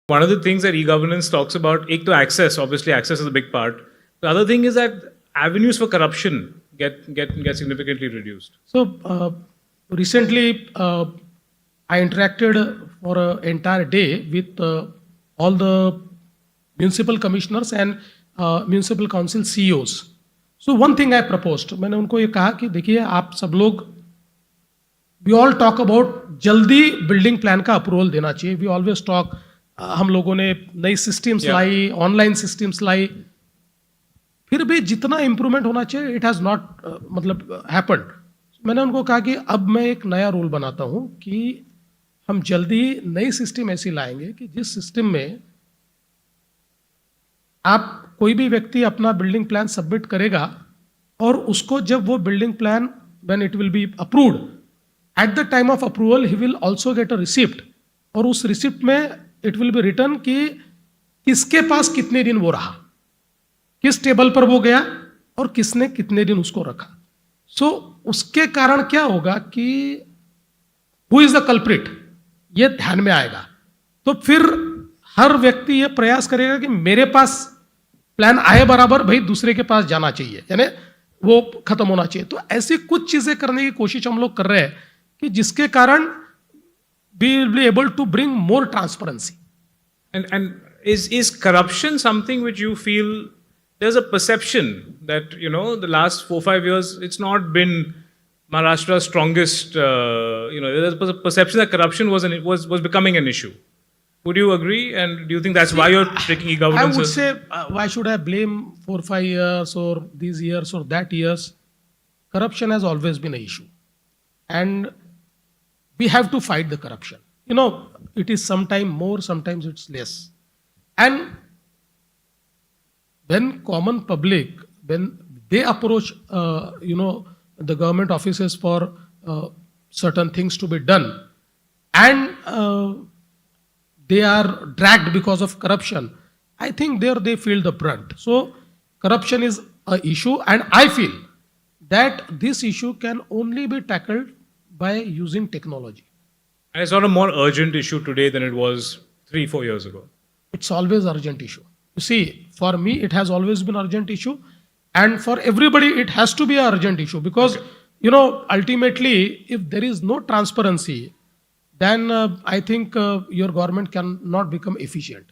One of the things that e-governance talks about, ek to access, obviously access is a big part. The other thing is that avenues for corruption get significantly reduced. So recently, I interacted for an entire day with all the municipal commissioners and municipal council CEOs. So one thing I proposed, मैंने उनको ये कहा कि देखिए आप सब लोग, we all talk about जल्दी बिल्डिंग प्लान का अप्रूवल देना चाहिए. We always talk, हम लोगों ने नई सिस्टम्स लाई, ऑनलाइन सिस्टम्स लाई, फिर भी जितना इम्प्रूवमेंट होना चाहिए इट हैज़ नॉट मतलब हैपन्ड. मैंने उनको कहा कि अब मैं एक नया रूल बनाता हूँ कि हम जल्दी नई सिस्टम ऐसी लाएंगे कि जिस सिस्टम में आप कोई भी व्यक्ति अपना बिल्डिंग प्लान सबमिट करेगा और उसको जब वो building plan when it will be approved, at the time of approval he will also get a receipt, और उस रिसिप्ट में इट विल बी रिटर्न कि किसके पास कितने दिन वो रहा, किस टेबल पर वो गया और किसने कितने दिन उसको रखा. सो उसके कारण क्या होगा कि हु इज द कल्प्रिट, ये ध्यान में आएगा. तो फिर हर व्यक्ति ये प्रयास करेगा कि मेरे पास प्लान आए बराबर भाई दूसरे के पास जाना चाहिए, यानी वो खत्म होना चाहिए. तो ऐसी कुछ चीजें करने की कोशिश हम लोग कर रहे हैं कि जिसके कारण we will be able to bring more transparency. And is corruption something which you feel there's a perception that, you know, the last 4-5 years it's not been Maharashtra's strongest, there's a perception that corruption was becoming an issue. Would you agree? And do you think that's why you're taking e-governance? I would say, why should I blame 4-5 years or these years or that years? Corruption has always been an issue. And we have to fight the corruption. You know, it is sometimes more, sometimes it's less. And when common public, when they approach, the government offices for certain things to be done, and they are dragged because of corruption, I think there they feel the brunt. So corruption is an issue, and I feel that this issue can only be tackled by using technology. And it's not a more urgent issue today than it was 3-4 years ago. It's always an urgent issue. You see, for me, it has always been an urgent issue. And for everybody, it has to be an urgent issue. Because, ultimately, if there is no transparency, then I think your government cannot become efficient.